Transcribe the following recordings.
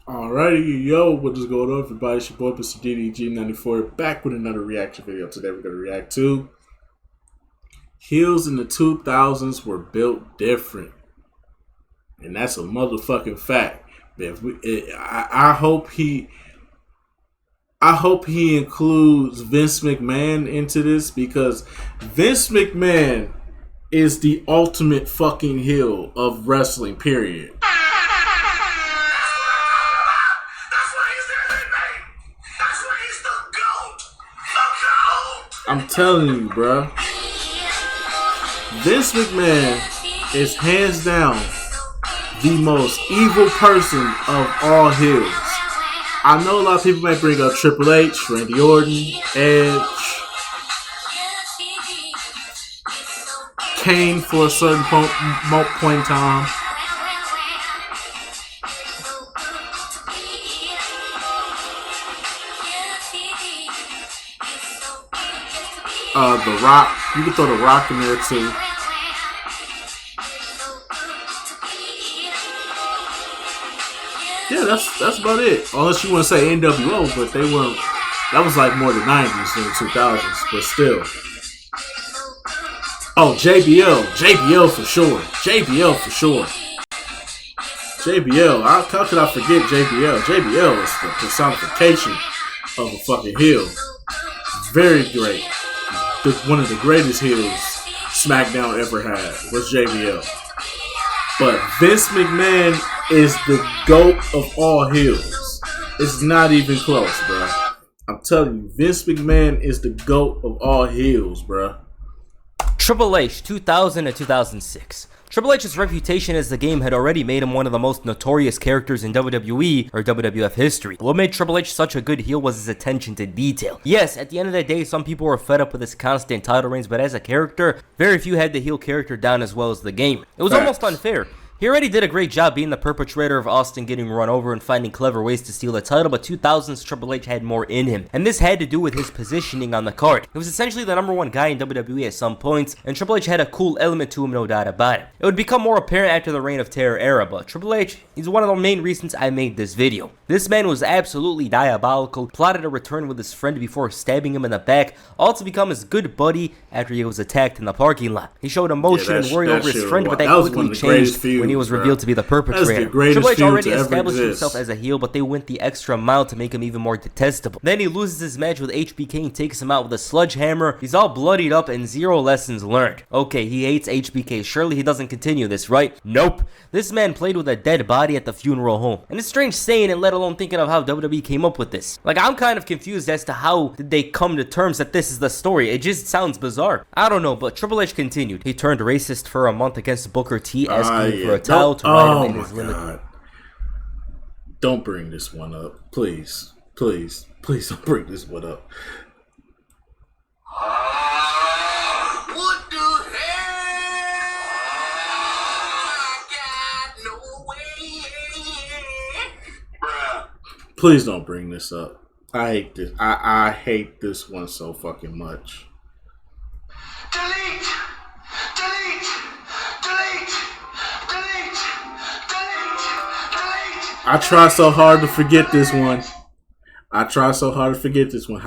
Alrighty, yo, what is going on, everybody? It's your boy, Mr. DDG94, back with another reaction video. Today we're going to react to Heels in the 2000s were built different. And that's a motherfucking fact. I hope he includes Vince McMahon into this, because Vince McMahon is the ultimate fucking heel of wrestling, period. I'm telling you, bro. Vince McMahon is hands down the most evil person of all heels. I know a lot of people might bring up Triple H, Randy Orton, Edge, Kane for a certain point in time. The Rock. You can throw The Rock in there too. Yeah, that's about it. Unless you want to say NWO, but they weren't. That was like more the 90s than the 2000s, but still. Oh, JBL for sure. JBL for sure. JBL. How could I forget JBL? JBL is the personification of a fucking heel. Very great. One of the greatest heels SmackDown ever had was JBL. But Vince McMahon is the GOAT of all heels. It's not even close, bro. I'm telling you, Vince McMahon is the GOAT of all heels, bro. Triple H, 2000 to 2006. Triple H's reputation as the game had already made him one of the most notorious characters in WWE or WWF history. What made Triple H such a good heel was his attention to detail. Yes, at the end of the day, some people were fed up with his constant title reigns, but as a character, very few had the heel character down as well as the game. It was almost unfair. He already did a great job being the perpetrator of Austin getting run over and finding clever ways to steal the title, but 2000's Triple H had more in him, and this had to do with his positioning on the card. He was essentially the #1 guy in WWE at some points, and Triple H had a cool element to him, no doubt about it. It would become more apparent after the Reign of Terror era, but Triple H, he's one of the main reasons I made this video. This man was absolutely diabolical, plotted a return with his friend before stabbing him in the back, all to become his good buddy after he was attacked in the parking lot. He showed emotion and worry over his friend, but that quickly changed when he was revealed to be the perpetrator. Triple H already established himself as a heel, but they went the extra mile to make him even more detestable. Then he loses his match with HBK and takes him out with a sledgehammer. He's all bloodied up and zero lessons learned. Okay, he hates HBK. Surely he doesn't continue this, right? Nope. This man played with a dead body at the funeral home. And it's strange saying it, let alone thinking of how WWE came up with this. Like, I'm kind of confused as to how did they come to terms that this is the story. It just sounds bizarre. I don't know, but Triple H continued. He turned racist for a month against Booker T, asking for a towel to ride him in his limited. Don't bring this one up. Please. Please. Please don't bring this one up. What the hell? I got no way. Bruh. Please don't bring this up. I hate this. I hate this one so fucking much. Delete! Delete! Delete! Delete! Delete! Delete! I try so hard to forget this one. How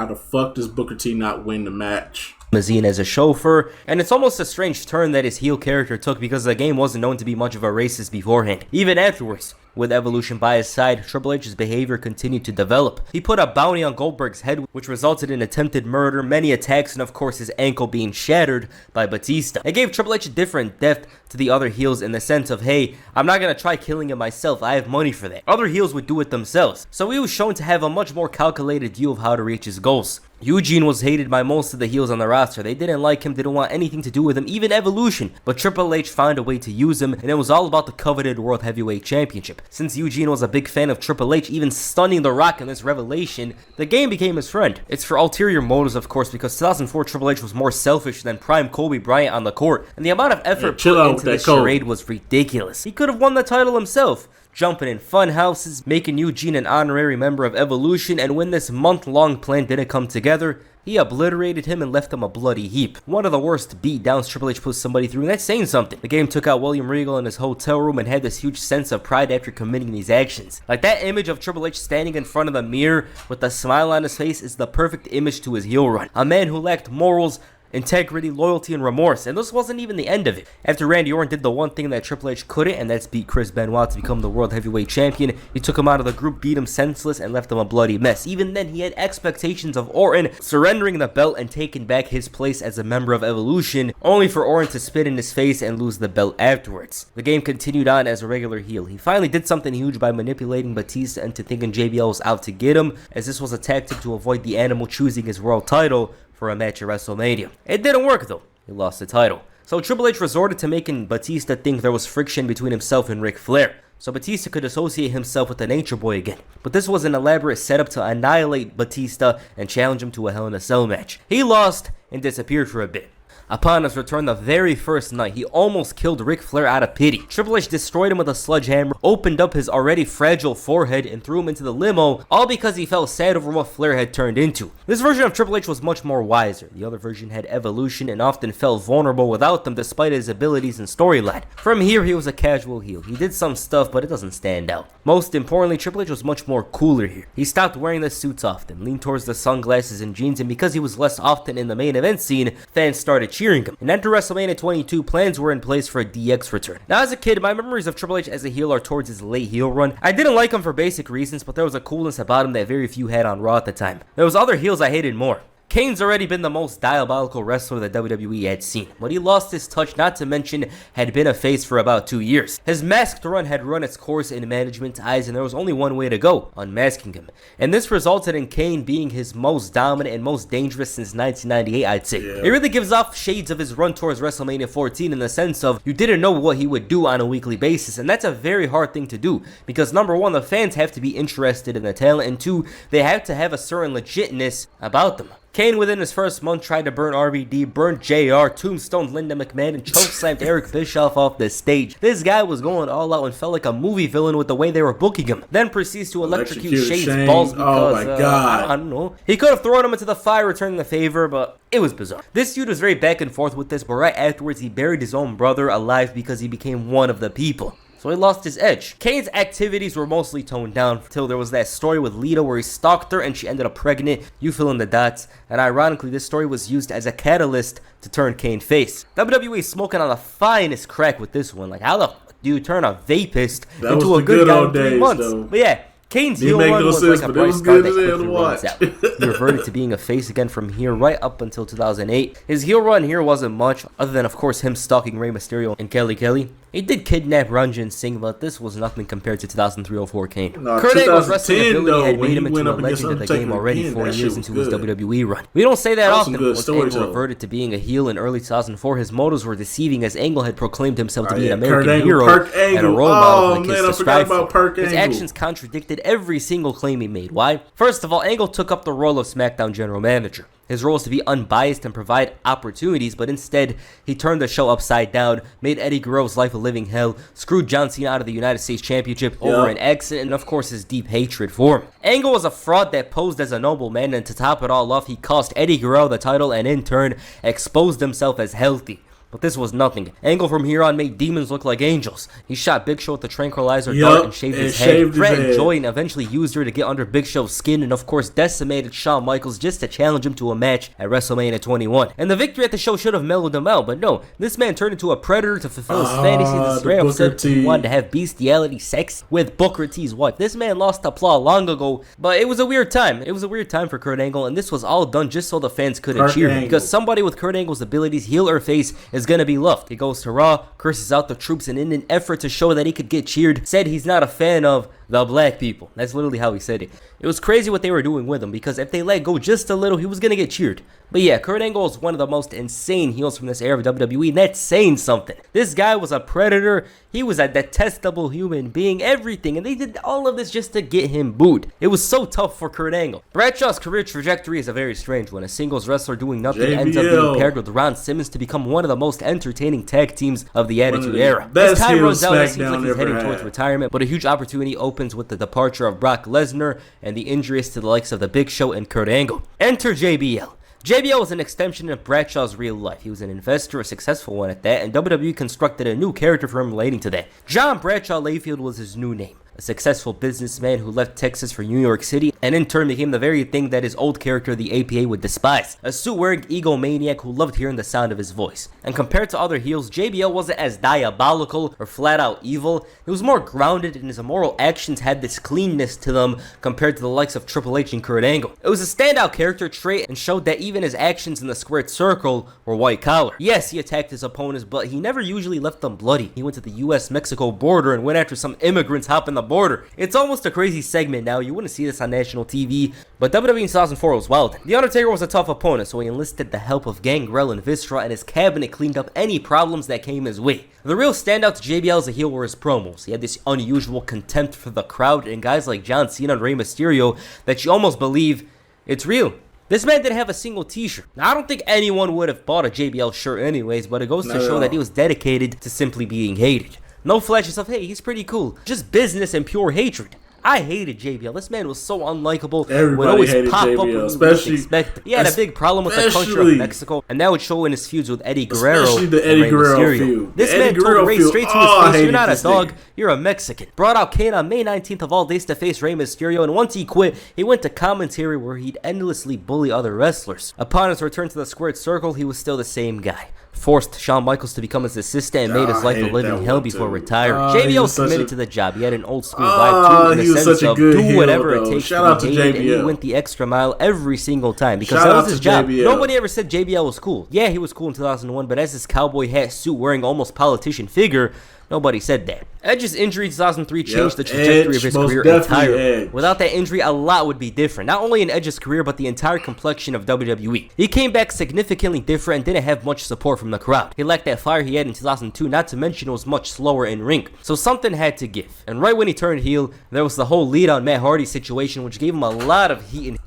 the fuck does Booker T not win the match? Limousine as a chauffeur, and it's almost a strange turn that his heel character took because the game wasn't known to be much of a racist beforehand. Even afterwards, with Evolution by his side, Triple H's behavior continued to develop. He put a bounty on Goldberg's head, which resulted in attempted murder, many attacks, and of course his ankle being shattered by Batista. It gave Triple H a different depth to the other heels in the sense of, hey, I'm not gonna try killing him myself, I have money for that. Other heels would do it themselves. So he was shown to have a much more calculated view of how to reach his goals. Eugene was hated by most of the heels on the roster. They didn't like him, didn't want anything to do with him, even Evolution. But Triple H found a way to use him, and it was all about the coveted World Heavyweight Championship. Since Eugene was a big fan of Triple H, even stunning The Rock in this revelation, the game became his friend. It's for ulterior motives, of course, because 2004 Triple H was more selfish than prime Kobe Bryant on the court, and the amount of effort put into this charade was ridiculous. He could have won the title himself, jumping in fun houses, making Eugene an honorary member of Evolution, and when this month-long plan didn't come together, He obliterated him and left him a bloody heap. One of the worst beatdowns Triple H put somebody through, and that's saying something. The game took out William Regal in his hotel room and had this huge sense of pride after committing these actions. Like, that image of Triple H standing in front of the mirror with a smile on his face is the perfect image to his heel run. A man who lacked morals, integrity, loyalty, and remorse. And this wasn't even the end of it. After Randy Orton did the one thing that Triple H couldn't, and that's beat Chris Benoit to become the World Heavyweight Champion, he took him out of the group, beat him senseless, and left him a bloody mess. Even then, he had expectations of Orton surrendering the belt and taking back his place as a member of Evolution, only for Orton to spit in his face and lose the belt afterwards. The game continued on as a regular heel. He finally did something huge by manipulating Batista into thinking JBL was out to get him, as this was a tactic to avoid the Animal choosing his world title for a match at WrestleMania. It didn't work though. He lost the title. So Triple H resorted to making Batista think there was friction between himself and Ric Flair, so Batista could associate himself with the Nature Boy again. But this was an elaborate setup to annihilate Batista and challenge him to a Hell in a Cell match. He lost and disappeared for a bit. Upon his return the very first night, he almost killed Ric Flair out of pity. Triple H destroyed him with a sledgehammer, opened up his already fragile forehead, and threw him into the limo, all because he felt sad over what Flair had turned into. This version of Triple H was much more wiser. The other version had Evolution and often felt vulnerable without them despite his abilities and storyline. From here, he was a casual heel. He did some stuff, but it doesn't stand out. Most importantly, Triple H was much more cooler here. He stopped wearing the suits often, leaned towards the sunglasses and jeans, and because he was less often in the main event scene, fans started cheering him. And after WrestleMania 22, plans were in place for a DX return. Now, as a kid, my memories of Triple H as a heel are towards his late heel run. I didn't like him for basic reasons, but there was a coolness about him that very few had on Raw at the time. There was other heels I hated more. Kane's already been the most diabolical wrestler that WWE had seen, but he lost his touch, not to mention had been a face for about 2 years. His masked run had run its course in management's eyes, and there was only one way to go, unmasking him. And this resulted in Kane being his most dominant and most dangerous since 1998, I'd say. It really gives off shades of his run towards WrestleMania 14 in the sense of you didn't know what he would do on a weekly basis, and that's a very hard thing to do, because number one, the fans have to be interested in the talent, and two, they have to have a certain legitness about them. Kane, within his first month, tried to burn RVD, burned JR, tombstoned Linda McMahon, and chokeslammed Eric Bischoff off the stage. This guy was going all out and felt like a movie villain with the way they were booking him. Then proceeds to electrocute Shane's balls because, oh my God. I don't know. He could have thrown him into the fire, returning the favor, but it was bizarre. This feud was very back and forth with this, but right afterwards, he buried his own brother alive because he became one of the people. So he lost his edge. Kane's activities were mostly toned down until there was that story with Lita where he stalked her and she ended up pregnant. You fill in the dots. And ironically, this story was used as a catalyst to turn Kane face. WWE is smoking on the finest crack with this one. Like, how the fuck do you turn a vapist into a good guy in 3 months? Though. But yeah. Kane's heel run was like a bright star that quickly runs out. He reverted to being a face again from here right up until 2008. His heel run here wasn't much, other than of course him stalking Rey Mysterio and Kelly. He did kidnap Ranjin Singh, but this was nothing compared to 2003-04 Kane. No, Kurt Angle's wrestling ability though, had made him when he into a went up against legend of the game already Undertaker 4 again, years that shit into his was good. WWE run. We don't say that That was often, some good but Angle storytelling. reverted to being a heel in early 2004. His motives were deceiving as Angle had proclaimed himself to be an Kurt American Angle, hero Perk and a Angle. role model Oh, for the man, kids I to forgot strive about for. Perk His Angle. actions contradicted every single claim he made. Why? First of all, Angle took up the role of SmackDown general manager. His role is to be unbiased and provide opportunities, but instead, he turned the show upside down, made Eddie Guerrero's life a living hell, screwed John Cena out of the United States Championship over an accident, and of course his deep hatred for him. Angle was a fraud that posed as a noble man, and to top it all off, he cost Eddie Guerrero the title and in turn, exposed himself as healthy. But this was nothing. Angle from here on made demons look like angels. He shot Big Show with the tranquilizer dart and shaved his head. Threatened Joy and eventually used her to get under Big Show's skin, and of course decimated Shawn Michaels just to challenge him to a match at WrestleMania 21. And the victory at the show should have mellowed him out, but no. This man turned into a predator to fulfill his fantasy. This straight up said he wanted to have bestiality sex with Booker T's wife. This man lost applause long ago, but it was a weird time. It was a weird time for Kurt Angle, and this was all done just so the fans couldn't cheer him. Because somebody with Kurt Angle's abilities, heel or face, is gonna be loved. He goes to Raw, curses out the troops, and in an effort to show that he could get cheered, said he's not a fan of the black people. That's literally how he said it. It was crazy what they were doing with him, because if they let go just a little, he was gonna get cheered. But yeah, Kurt Angle is one of the most insane heels from this era of WWE, and that's saying something. This guy was a predator, he was a detestable human being, everything, and they did all of this just to get him booed. It was so tough for Kurt Angle. Bradshaw's career trajectory is a very strange one. A singles wrestler doing nothing ends up being paired with Ron Simmons to become one of the most entertaining tag teams of the Attitude Era. As time runs out, it seems like he's heading towards retirement, but a huge opportunity opens with the departure of Brock Lesnar and the injuries to the likes of the Big Show and Kurt Angle. Enter JBL. JBL was an extension of Bradshaw's real life. He was an investor, a successful one at that, and WWE constructed a new character for him relating to that. John Bradshaw Layfield was his new name. A successful businessman who left Texas for New York City and in turn became the very thing that his old character, the APA, would despise. A suit-wearing egomaniac who loved hearing the sound of his voice. And compared to other heels, JBL wasn't as diabolical or flat-out evil. He was more grounded, and his immoral actions had this cleanness to them compared to the likes of Triple H and Kurt Angle. It was a standout character trait and showed that even his actions in the squared circle were white-collar. Yes, he attacked his opponents, but he never usually left them bloody. He went to the US-Mexico border and went after some immigrants hopping the border. It's almost a crazy segment now. You wouldn't see this on national TV, but WWE in 2004 was wild. The Undertaker was a tough opponent, so he enlisted the help of Gangrel and Viscera, and his cabinet cleaned up any problems that came his way. The real standout to JBL as a heel were his promos. He had this unusual contempt for the crowd and guys like John Cena and Rey Mysterio that you almost believe it's real. This man didn't have a single t-shirt. Now, I don't think anyone would have bought a JBL shirt anyways, but it goes to show that he was dedicated to simply being hated. No flashes of, hey, he's pretty cool. Just business and pure hatred. I hated JBL. This man was so unlikable. Everybody hated JBL, especially. He had a big problem with the country of Mexico, and that would show in his feuds with Eddie Guerrero. Especially the Eddie Guerrero feud. This man told Rey straight to his face, "You're not a dog, you're a Mexican." Brought out Kane on May 19th of all days to face Rey Mysterio, and once he quit, he went to commentary where he'd endlessly bully other wrestlers. Upon his return to the squared circle, he was still the same guy. Forced Shawn Michaels to become his assistant and made his life a living hell before retiring. JBL was committed to the job. He had an old school vibe too, in the sense of do whatever it takes to be hated, and he went the extra mile every single time because that was his job. Nobody ever said JBL was cool. Yeah, he was cool in 2001, but as his cowboy hat suit wearing almost politician figure, nobody said that. Edge's injury in 2003 changed the trajectory of his career entirely. Without that injury, a lot would be different. Not only in Edge's career, but the entire complexion of WWE. He came back significantly different and didn't have much support from the crowd. He lacked that fire he had in 2002, not to mention it was much slower in ring. So something had to give. And right when he turned heel, there was the whole lead on Matt Hardy situation, which gave him a lot of heat.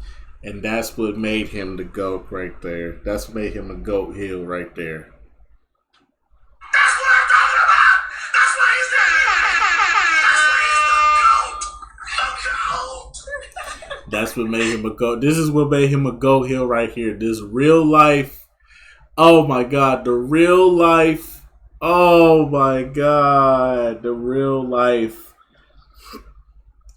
And that's what made him the GOAT right there. That's what made him a GOAT heel right there. That's what made him a GOAT. This is what made him a GOAT heel right here. This real life. Oh my God. The real life. Oh my God. The real life.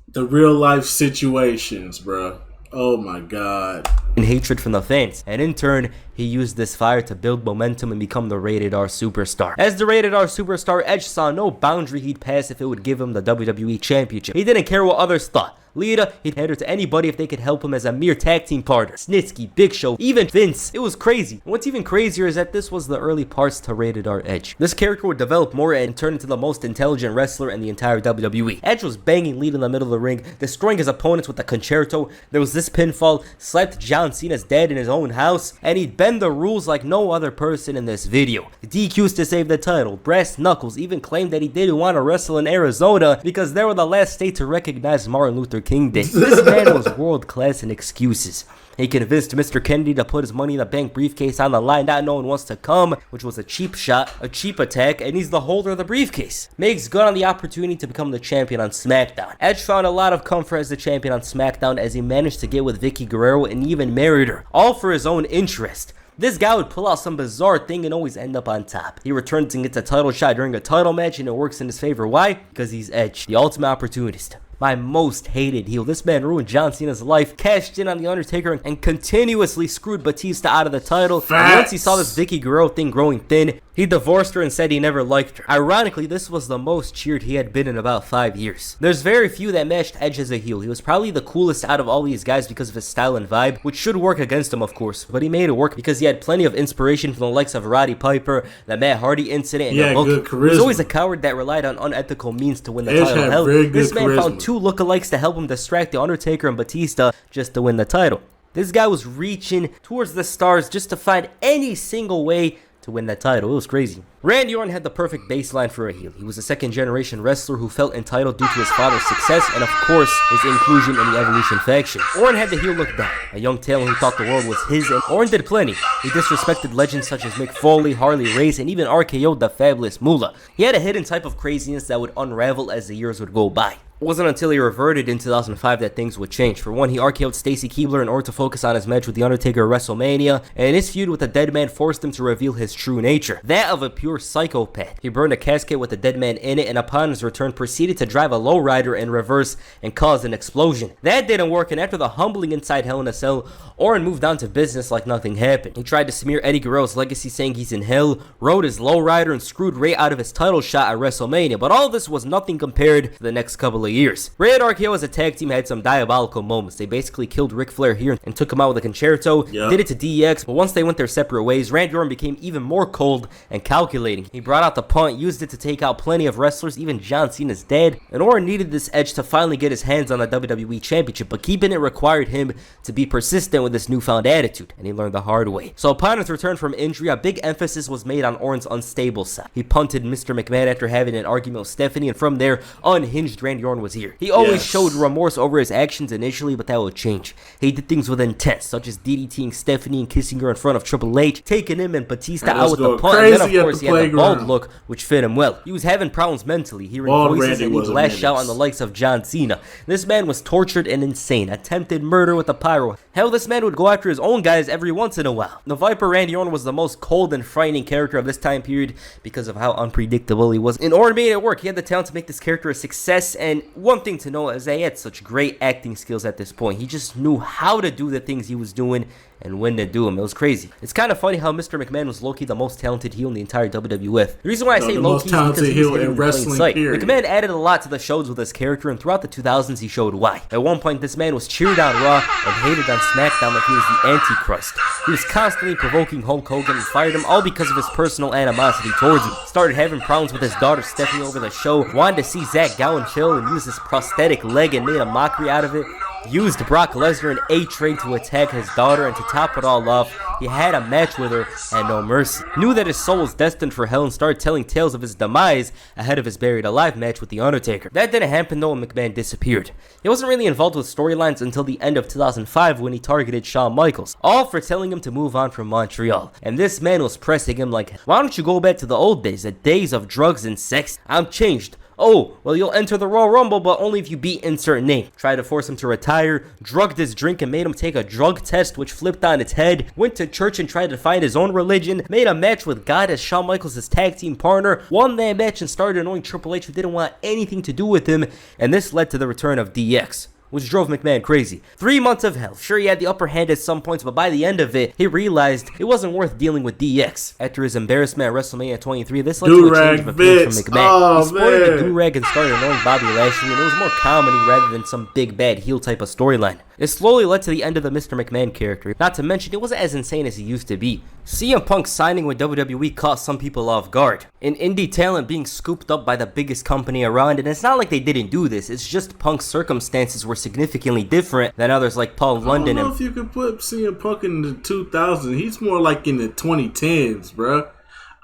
The real life situations, bro. Oh my God. And hatred from the fans, and in turn he used this fire to build momentum and become the Rated R superstar. As the Rated R superstar, Edge saw no boundary he'd pass if it would give him the WWE Championship. He didn't care what others thought. Lita, he'd hand her to anybody if they could help him as a mere tag team partner. Snitsky, Big Show, even Vince. It was crazy. And what's even crazier is that this was the early parts to Rated R Edge. This character would develop more and turn into the most intelligent wrestler in the entire WWE. Edge was banging Lita in the middle of the ring, destroying his opponents with the concerto. There was this pinfall, slapped John Cena's dad in his own house, and he'd bend the rules like no other person in this video. DQs to save the title. Brass Knuckles even claimed that he didn't want to wrestle in Arizona because they were the last state to recognize Martin Luther King Day. This man was world class in excuses. He convinced Mr. Kennedy to put his Money in the Bank briefcase on the line that no one wants to come, which was a cheap shot, a cheap attack, and he's the holder of the briefcase. Makes good on the opportunity to become the champion on SmackDown. Edge found a lot of comfort as the champion on SmackDown as he managed to get with Vicky Guerrero and even married her, all for his own interest. This guy would pull out some bizarre thing and always end up on top. He returns and gets a title shot during a title match and it works in his favor. Why? Because he's Edge, the ultimate opportunist. My most hated heel. This man ruined John Cena's life, cashed in on The Undertaker, and continuously screwed Batista out of the title. And once he saw this Vicky Guerrero thing growing thin, he divorced her and said he never liked her. Ironically, this was the most cheered he had been in about 5 years. There's very few that matched Edge as a heel. He was probably the coolest out of all these guys because of his style and vibe, which should work against him, of course. But he made it work because he had plenty of inspiration from the likes of Roddy Piper, the Matt Hardy incident, and the book. Good charisma. He was always a coward that relied on unethical means to win the title. Hell, this man found two lookalikes to help him distract The Undertaker and Batista just to win the title. This guy was reaching towards the stars just to find any single way to win that title. It was crazy. Randy Orton had the perfect baseline for a heel. He was a second-generation wrestler who felt entitled due to his father's success and, of course, his inclusion in the Evolution faction. Orton had the heel look down, a young talent who thought the world was his, and Orton did plenty. He disrespected legends such as Mick Foley, Harley Race, and even RKO'd the Fabulous Moolah. He had a hidden type of craziness that would unravel as the years would go by. It wasn't until he reverted in 2005 that things would change. For one, he RKO'd Stacy Keibler in order to focus on his match with The Undertaker at WrestleMania, and his feud with the Dead Man forced him to reveal his true nature, that of a pure psychopath. He burned a casket with the Dead Man in it, and upon his return proceeded to drive a lowrider in reverse and cause an explosion. That didn't work, and after the humbling inside Hell in a Cell, Orton moved on to business like nothing happened. He tried to smear Eddie Guerrero's legacy saying he's in hell, rode his lowrider, and screwed Ray out of his title shot at WrestleMania, but all this was nothing compared to the next couple of years. Ray and RKO as a tag team had some diabolical moments. They basically killed Ric Flair here and took him out with a concerto, did it to DX, but once they went their separate ways, Randy Orton became even more cold and calculating. He brought out the punt, used it to take out plenty of wrestlers, even John Cena's dad, and Orton needed this edge to finally get his hands on the WWE Championship, but keeping it required him to be persistent with this newfound attitude, and he learned the hard way. So upon his return from injury, a big emphasis was made on Orton's unstable side. He punted Mr. McMahon after having an argument with Stephanie, and from there, unhinged Randy Orton was here. He always showed remorse over his actions initially, but that would change. He did things with intent, such as DDTing Stephanie and kissing her in front of Triple H, taking him and Batista out with the punt, and then of course he had the bald look, which fit him well. He was having problems mentally, hearing voices, and he'd lash out on the likes of John Cena. This man was tortured and insane, attempted murder with a pyro. Hell, this man would go after his own guys every once in a while. The Viper Randy Orton was the most cold and frightening character of this time period because of how unpredictable he was. And Orton made it work. He had the talent to make this character a success, and one thing to know is that he had such great acting skills at this point. He just knew how to do the things he was doing and when to do them. It was crazy. It's kind of funny how Mr. McMahon was low-key the most talented heel in the entire WWF. The reason why I say low-key is because he was in plain sight. McMahon added a lot to the shows with his character, and throughout the 2000s he showed why. At one point, this man was cheered on Raw and hated on SmackDown like he was the Antichrist. He was constantly provoking Hulk Hogan and fired him all because of his personal animosity towards him. Started having problems with his daughter Stephanie over the show, wanted to see Zach Gowen chill and use his prosthetic leg and made a mockery out of it. Used Brock Lesnar and A-Train to attack his daughter, and to top it all off, he had a match with her and no mercy. Knew that his soul was destined for hell and started telling tales of his demise ahead of his Buried Alive match with The Undertaker. That didn't happen though, and McMahon disappeared. He wasn't really involved with storylines until the end of 2005 when he targeted Shawn Michaels, all for telling him to move on from Montreal. And this man was pressing him like, why don't you go back to the old days, the days of drugs and sex? I'm changed. Oh, well, you'll enter the Royal Rumble, but only if you beat insert name. Tried to force him to retire, drugged his drink and made him take a drug test which flipped on its head, went to church and tried to find his own religion, made a match with God as Shawn Michaels' tag team partner, won that match and started annoying Triple H, who didn't want anything to do with him, and this led to the return of DX, which drove McMahon crazy. 3 months of hell. Sure, he had the upper hand at some points, but by the end of it, he realized it wasn't worth dealing with DX. After his embarrassment at WrestleMania 23, this led to a change of opinion from McMahon. He sported the do-rag and started annoying Bobby Lashley, and it was more comedy rather than some big bad heel type of storyline. It slowly led to the end of the Mr. McMahon character. Not to mention, it wasn't as insane as he used to be. CM Punk signing with WWE caught some people off guard. An indie talent being scooped up by the biggest company around, and it's not like they didn't do this, it's just Punk's circumstances were significantly different than others like Paul London. I don't know if you could put CM Punk in the 2000s. He's more like in the 2010s, bruh.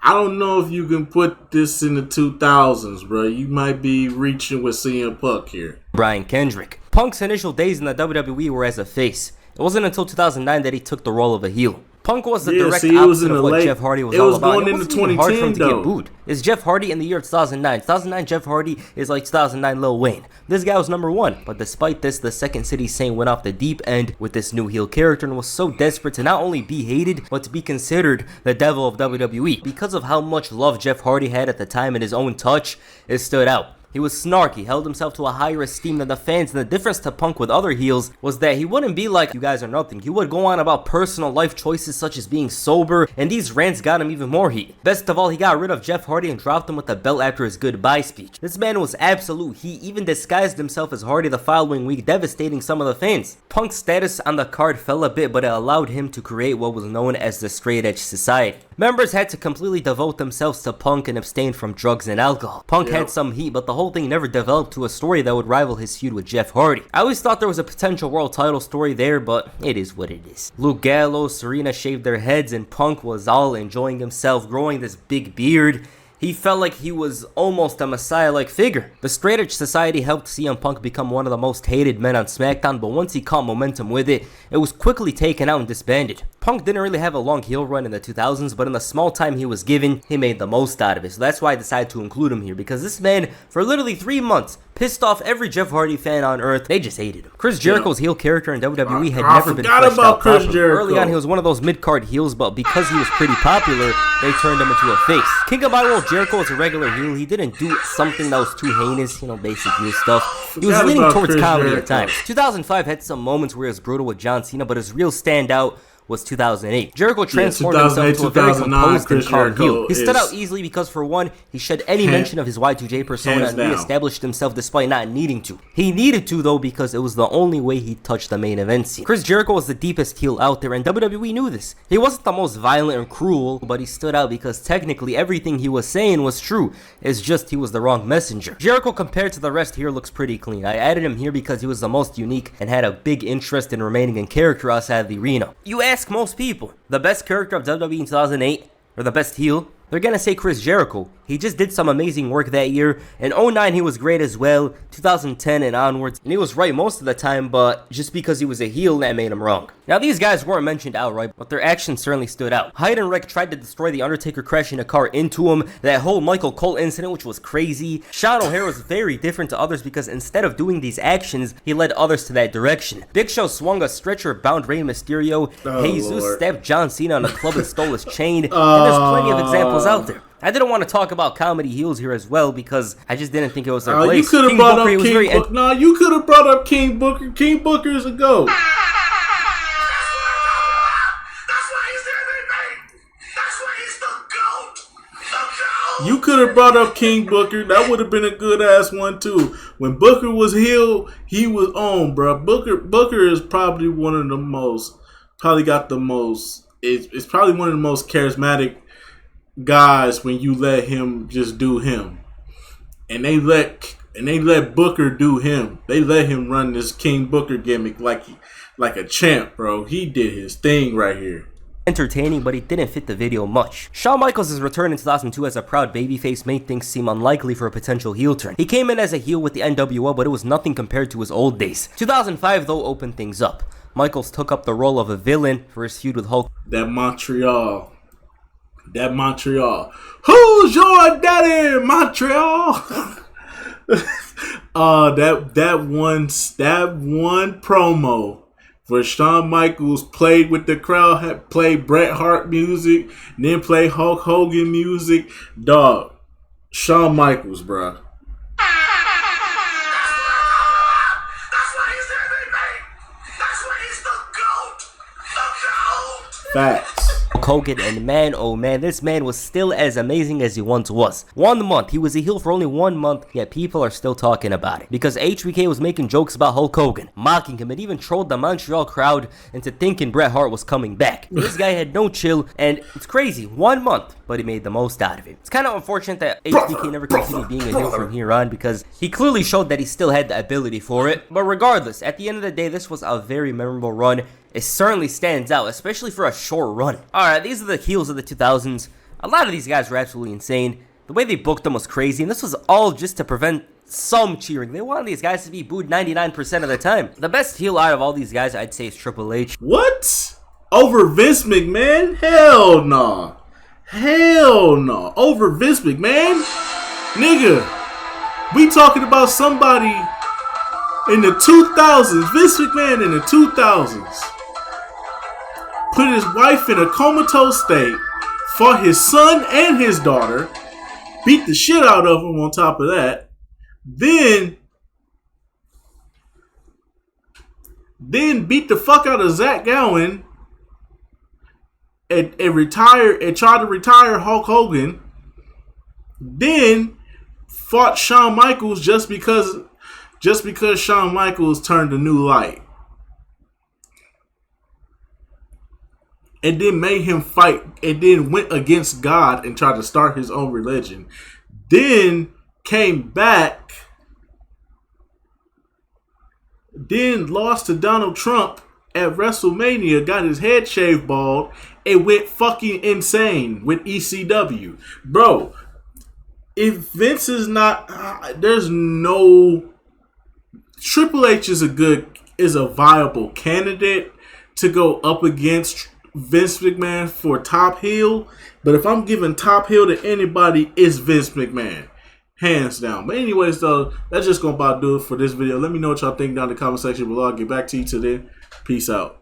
I don't know if you can put this in the 2000s, bruh. You might be reaching with CM Punk here. Brian Kendrick. Punk's initial days in the WWE were as a face. It wasn't until 2009 that he took the role of a heel. Punk was the direct opposite of what Jeff Hardy was all about. It wasn't even hard for him to get booed. It's Jeff Hardy in the year 2009. 2009 Jeff Hardy is like 2009 Lil Wayne. This guy was number one. But despite this, the Second City Saint went off the deep end with this new heel character and was so desperate to not only be hated, but to be considered the devil of WWE. Because of how much love Jeff Hardy had at the time and his own touch, it stood out. He was snarky, held himself to a higher esteem than the fans, and the difference to Punk with other heels was that he wouldn't be like, you guys are nothing. He would go on about personal life choices such as being sober, and these rants got him even more heat. Best of all, he got rid of Jeff Hardy and dropped him with the belt after his goodbye speech. This man was absolute. He even disguised himself as Hardy the following week, devastating some of the fans. Punk's status on the card fell a bit, but it allowed him to create what was known as the Straight Edge Society. Members had to completely devote themselves to Punk and abstain from drugs and alcohol. Punk had some heat, but the whole thing never developed to a story that would rival his feud with Jeff Hardy. I always thought there was a potential world title story there, but it is what it is. Luke Gallows, Serena shaved their heads, and Punk was all enjoying himself, growing this big beard. He felt like he was almost a messiah-like figure. The Straight Edge Society helped CM Punk become one of the most hated men on SmackDown, but once he caught momentum with it, it was quickly taken out and disbanded. Punk didn't really have a long heel run in the 2000s, but in the small time he was given, he made the most out of it. So that's why I decided to include him here, because this man, for literally 3 months, pissed off every Jeff Hardy fan on earth. They just hated him. Chris Jericho's heel character in WWE had never been fleshed out properly. Early on, he was one of those mid-card heels, but because he was pretty popular, they turned him into a face. King of my World Jericho was a regular heel. He didn't do something that was too heinous, basic heel stuff. He was leaning towards comedy at times. 2005 had some moments where he was brutal with John Cena, but his real standout was 2008. Jericho transformed himself into a very composed and calm heel. He stood out easily because, for one, he shed any mention of his Y2J persona and reestablished himself despite not needing to. He needed to, though, because it was the only way he touched the main event scene. Chris Jericho was the deepest heel out there, and WWE knew this. He wasn't the most violent and cruel, but he stood out because technically everything he was saying was true. It's just he was the wrong messenger. Jericho, compared to the rest here, looks pretty clean. I added him here because he was the most unique and had a big interest in remaining in character outside of the arena. You ask most people, the best character of WWE in 2008, or the best heel, they're gonna say Chris Jericho. He just did some amazing work that year. In 2009 he was great as well, 2010 and onwards, and he was right most of the time, but just because he was a heel, that made him wrong. Now these guys weren't mentioned outright, but their actions certainly stood out. Heidenreich tried to destroy The Undertaker, crashing a car into him. That whole Michael Cole incident, which was crazy. Sean O'Haire was very different to others because instead of doing these actions, he led others to that direction. Big Show swung a stretcher, bound Rey Mysterio. Jesus stabbed John Cena on a club and stole his chain. And there's plenty of examples out there. I didn't want to talk about comedy heels here as well because I just didn't think it was their place. You could have brought up King Booker. No, you could have brought up King Booker. King Booker is a GOAT. That's why he's everything. That's why he's the GOAT. The GOAT. You could have brought up King Booker. That would have been a good ass one too. When Booker was heel, he was on, bro. Booker is probably one of the most. It's probably one of the most charismatic guys when you let him just do him, and they let Booker do him. They let him run this King Booker gimmick like a champ, bro. He did his thing right here. Entertaining, but he didn't fit the video much. Shawn Michaels' return in 2002 as a proud babyface made things seem unlikely for a potential heel turn. He came in as a heel with the NWO, but it was nothing compared to his old days. 2005 though opened things up. Michaels took up the role of a villain for his feud with Hulk. That Montreal. Who's your daddy, Montreal? that one promo where Shawn Michaels played with the crowd, had played Bret Hart music, and then played Hulk Hogan music. Dog, Shawn Michaels, bruh. That's why he's everything. That's why he's the GOAT. The GOAT. Facts. Hogan, and man, oh man, this man was still as amazing as he once was. 1 month, he was a heel for only 1 month, yet people are still talking about it. Because HBK was making jokes about Hulk Hogan, mocking him, and even trolled the Montreal crowd into thinking Bret Hart was coming back. This guy had no chill, and it's crazy, 1 month, but he made the most out of it. It's kind of unfortunate that HBK never continued being a heel from here on, because he clearly showed that he still had the ability for it. But regardless, at the end of the day, this was a very memorable run. It certainly stands out, especially for a short run. Alright, these are the heels of the 2000s. A lot of these guys were absolutely insane. The way they booked them was crazy, and this was all just to prevent some cheering. They wanted these guys to be booed 99% of the time. The best heel out of all these guys, I'd say, is Triple H. What? Over Vince McMahon? Hell no. Hell no. Over Vince McMahon? Nigga, we talking about somebody in the 2000s. Vince McMahon in the 2000s. Put his wife in a comatose state, fought his son and his daughter, beat the shit out of him on top of that, then beat the fuck out of Zach Gowen and tried to retire Hulk Hogan, then fought Shawn Michaels just because Shawn Michaels turned a new light. And then made him fight, and then went against God and tried to start his own religion. Then came back, then lost to Donald Trump at WrestleMania, got his head shaved bald, and went fucking insane with ECW. Bro, if Vince is not, there's no, Triple H is a viable candidate to go up against Vince McMahon for top heel, but if I'm giving top heel to anybody, it's Vince McMahon. Hands down. But anyways, though, that's just going to about do it for this video. Let me know what y'all think down in the comment section below. I'll get back to you today. Peace out.